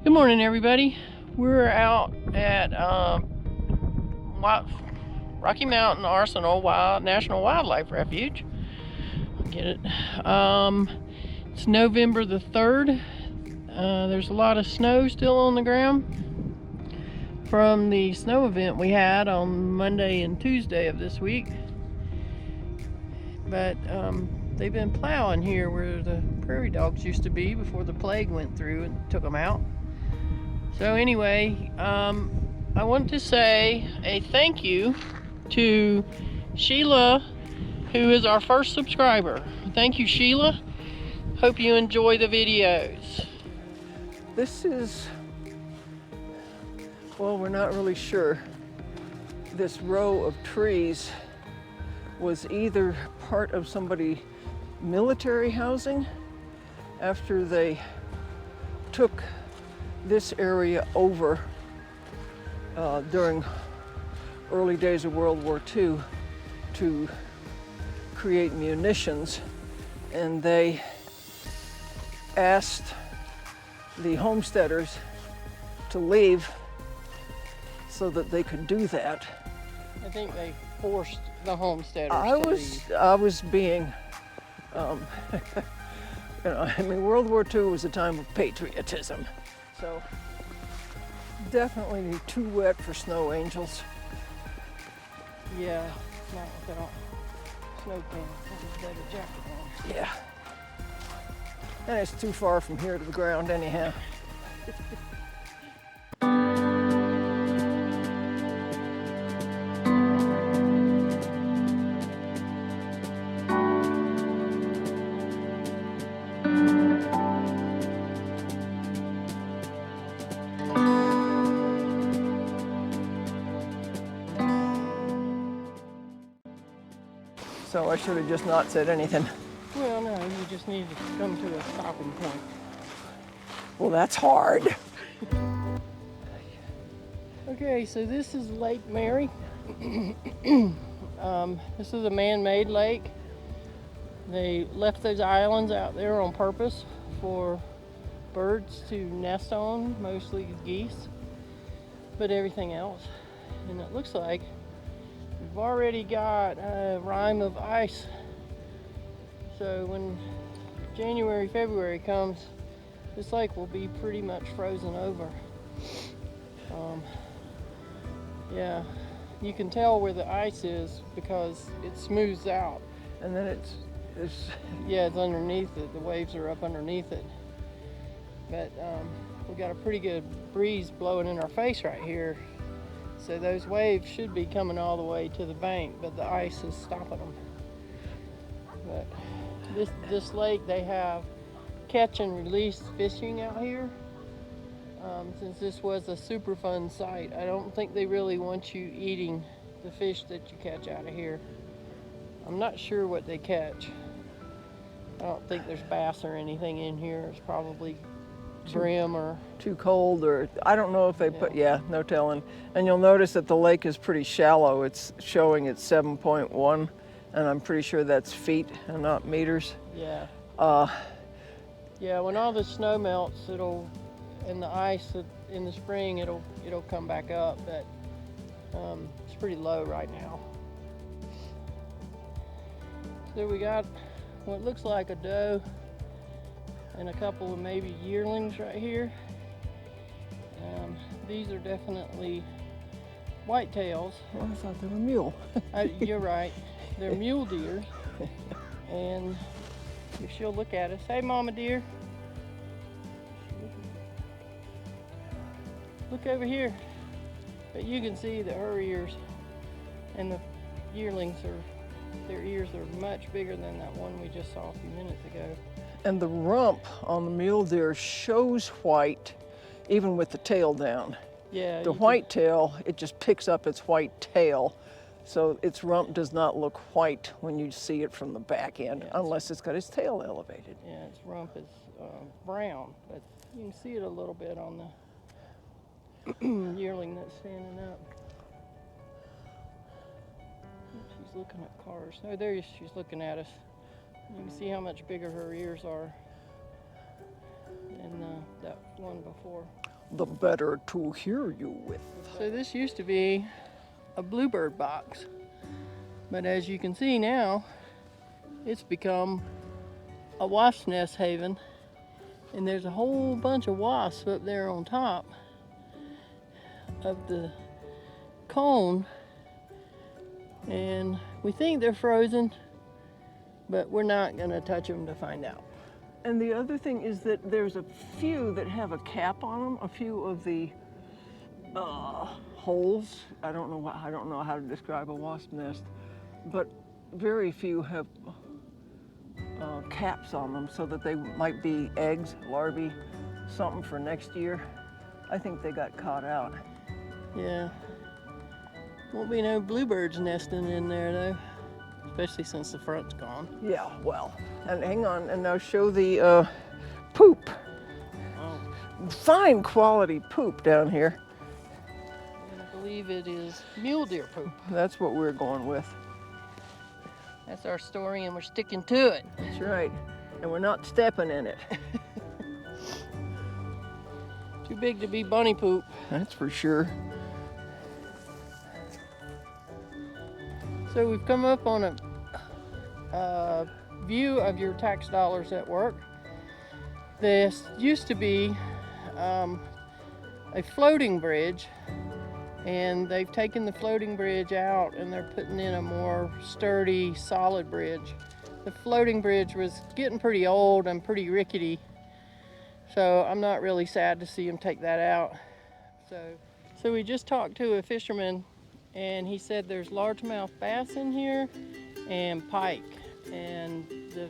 Good morning, everybody. We're out at Rocky Mountain Arsenal National Wildlife Refuge. Get it? It's November the 3rd. There's a lot of snow still on the ground from the snow event we had on Monday and Tuesday of this week. But they've been plowing here where the prairie dogs used to be before the plague went through and took them out. So anyway, I want to say a thank you to Sheila, who is our first subscriber. Thank you, Sheila. Hope you enjoy the videos. This is, well, we're not really sure. This row of trees was either part of somebody's military housing after they took this area over during early days of World War II to create munitions, and they asked the homesteaders to leave so that they could do that. I think they forced the homesteaders to leave. I was being, World War II was a time of patriotism. So definitely too wet for snow angels. Yeah, not without snow pants. Better jacket on. Yeah. And it's too far from here to the ground anyhow. So I should have just not said anything. Well, no, you just need to come to a stopping point. Well, that's hard. Okay, so this is Lake Mary. This is a man-made lake. They left those islands out there on purpose for birds to nest on, mostly geese, but everything else. And it looks like we've already got a rime of ice. So when January, February comes, this lake will be pretty much frozen over. Yeah, you can tell where the ice is because it smooths out. And then it's Yeah, it's underneath it. The waves are up underneath it. But we got a pretty good breeze blowing in our face right here. So those waves should be coming all the way to the bank, but the ice is stopping them. But this lake, they have catch and release fishing out here. Since this was a Superfund site, I don't think they really want you eating the fish that you catch out of here. I'm not sure what they catch. I don't think there's bass or anything in here. It's probably brim or too cold, or I don't know if they put, no telling. And you'll notice that the lake is pretty shallow. It's showing it's 7.1, and I'm pretty sure that's feet and not meters. Yeah. Yeah, when all the snow melts, and the ice in the spring, it'll come back up, but it's pretty low right now. So we got what looks like a doe and a couple of maybe yearlings right here. These are definitely whitetails. Well, I thought they were mule. You're right. They're mule deer. And if she'll look at us, hey, mama deer. Look over here. But you can see that her ears and the yearlings their ears are much bigger than that one we just saw a few minutes ago. And the rump on the mule deer shows white, even with the tail down. Yeah. The white tail, it just picks up its white tail. So its rump does not look white when you see it from the back end, unless it's got its tail elevated. Yeah, its rump is brown, but you can see it a little bit on the yearling that's standing up. She's looking at cars. Oh, there she's looking at us. You can see how much bigger her ears are than that one before. the better to hear you with. So this used to be a bluebird box, but as you can see now, it's become a wasp nest haven, and there's a whole bunch of wasps up there on top of the cone, and we think they're frozen, but we're not going to touch them to find out. And the other thing is that there's a few that have a cap on them, a few of the holes. I don't know how to describe a wasp nest, but very few have caps on them so that they might be eggs, larvae, something for next year. I think they got caught out. Yeah. Won't be no bluebirds nesting in there though, especially since the front's gone. Yeah, well, and hang on, and now show the poop. Oh. Fine quality poop down here. I believe it is mule deer poop. That's what we're going with. That's our story and we're sticking to it. That's right, and we're not stepping in it. Too big to be bunny poop. That's for sure. So we've come up on a view of your tax dollars at work. This used to be a floating bridge, and they've taken the floating bridge out and they're putting in a more sturdy, solid bridge. The floating bridge was getting pretty old and pretty rickety, so I'm not really sad to see them take that out. So we just talked to a fisherman, and he said there's largemouth bass in here and pike. And the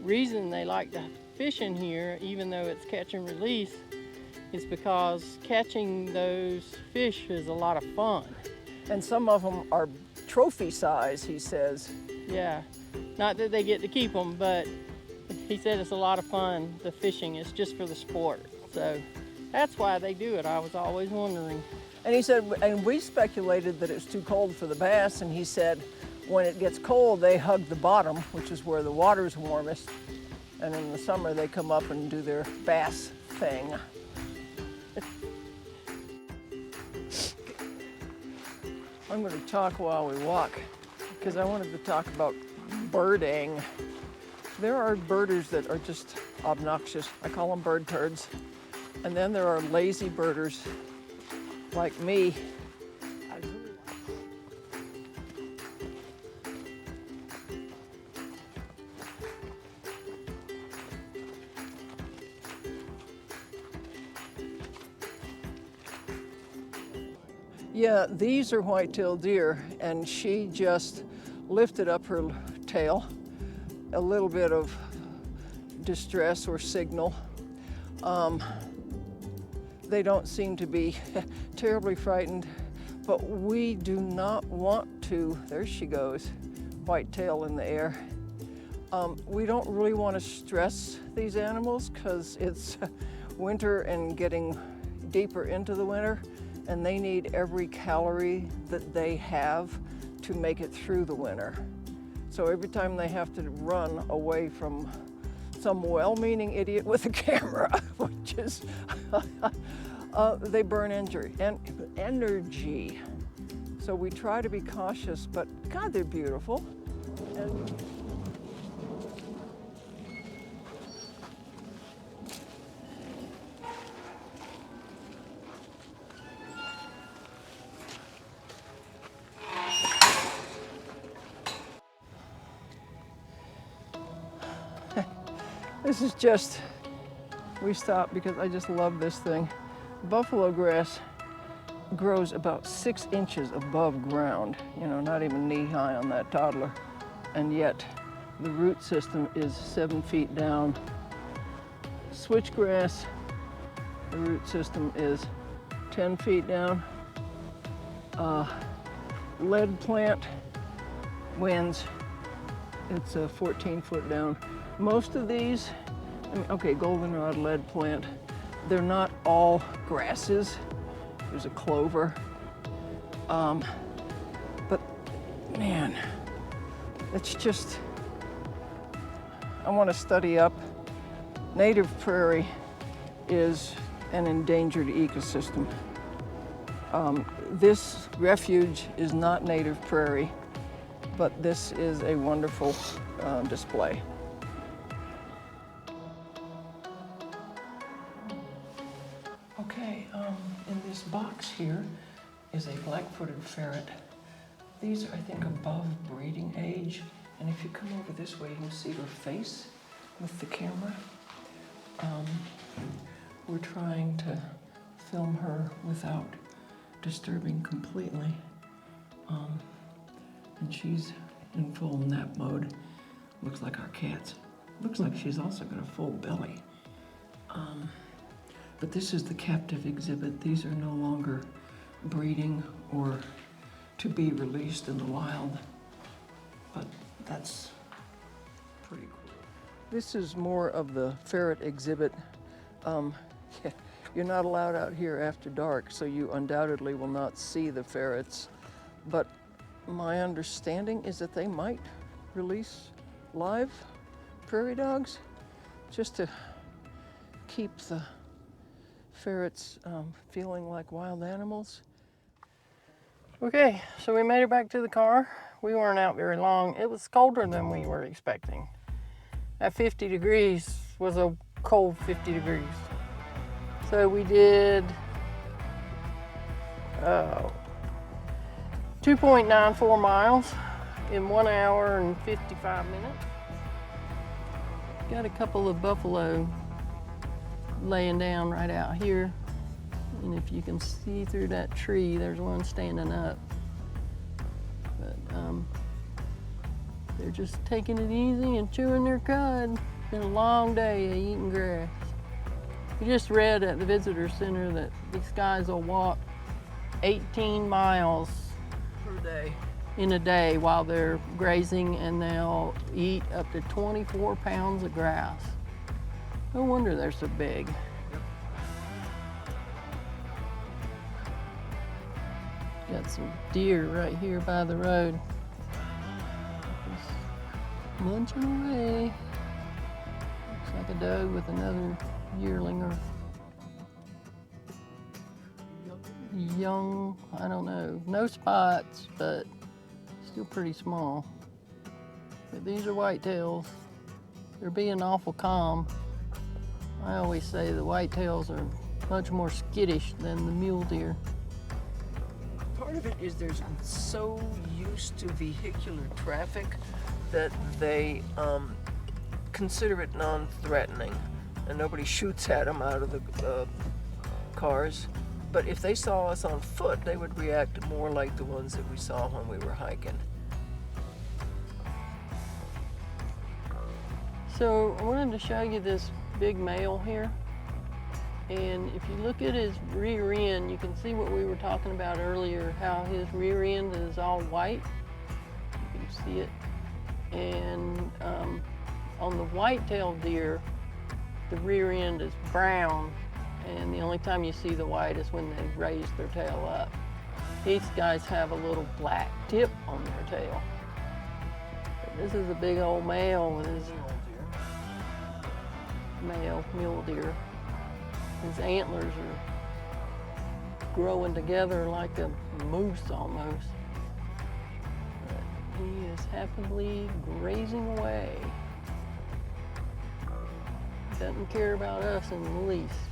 reason they like to fish in here, even though it's catch and release, is because catching those fish is a lot of fun. And some of them are trophy size, he says. Yeah, not that they get to keep them, but he said it's a lot of fun, the fishing. It's just for the sport. So that's why they do it. I was always wondering. And he said, and we speculated that it's too cold for the bass, and he said when it gets cold, they hug the bottom, which is where the water's warmest, and in the summer they come up and do their bass thing. I'm going to talk while we walk, because I wanted to talk about birding. There are birders that are just obnoxious. I call them bird turds. And then there are lazy birders like me. Yeah, these are white-tailed deer, and she just lifted up her tail, a little bit of distress or signal. They don't seem to be terribly frightened, but we do not want to, there she goes, white tail in the air. We don't really want to stress these animals because it's winter and getting deeper into the winter, and they need every calorie that they have to make it through the winter. So every time they have to run away from some well-meaning idiot with a camera, which is, they burn energy. So we try to be cautious, but God, they're beautiful. And this is just, we stopped because I just love this thing. Buffalo grass grows about 6 inches above ground, you know, not even knee high on that toddler. And yet the root system is 7 feet down. Switchgrass, the root system is 10 feet down. Lead plant, winds, it's 14 foot down. Most of these, okay, goldenrod lead plant, they're not all grasses. There's a clover. But man, it's just, I want to study up. Native prairie is an endangered ecosystem. This refuge is not native prairie, but this is a wonderful display. Okay, in this box here is a black-footed ferret. These are, I think, above breeding age, and if you come over this way, you can see her face with the camera. We're trying to film her without disturbing completely, and she's in full nap mode. Looks like our cats. Looks like she's also got a full belly. But this is the captive exhibit. These are no longer breeding or to be released in the wild, but that's pretty cool. This is more of the ferret exhibit. You're not allowed out here after dark, so you undoubtedly will not see the ferrets, but my understanding is that they might release live prairie dogs just to keep the ferrets feeling like wild animals. Okay, so we made it back to the car. We weren't out very long. It was colder than we were expecting. At 50 degrees was a cold 50 degrees. So we did 2.94 miles in 1 hour and 55 minutes. Got a couple of buffalo laying down right out here. And if you can see through that tree, there's one standing up. But they're just taking it easy and chewing their cud. It's been a long day of eating grass. We just read at the visitor center that these guys will walk 18 miles Per day. in a day while they're grazing, and they'll eat up to 24 pounds of grass. No wonder they're so big. Got some deer right here by the road. Just munching away. Looks like a doe with another yearling or young, I don't know. No spots, but still pretty small. But these are whitetails. They're being awful calm. I always say the whitetails are much more skittish than the mule deer. Part of it is they're so used to vehicular traffic that they consider it non-threatening, and nobody shoots at them out of the cars. But if they saw us on foot, they would react more like the ones that we saw when we were hiking. So I wanted to show you this big male here. And if you look at his rear end, you can see what we were talking about earlier, how his rear end is all white. You can see it. And on the white-tailed deer, the rear end is brown, and the only time you see the white is when they raise their tail up. These guys have a little black tip on their tail. But this is a big old male with his male mule deer. His antlers are growing together like a moose almost. But he is happily grazing away. Doesn't care about us in the least.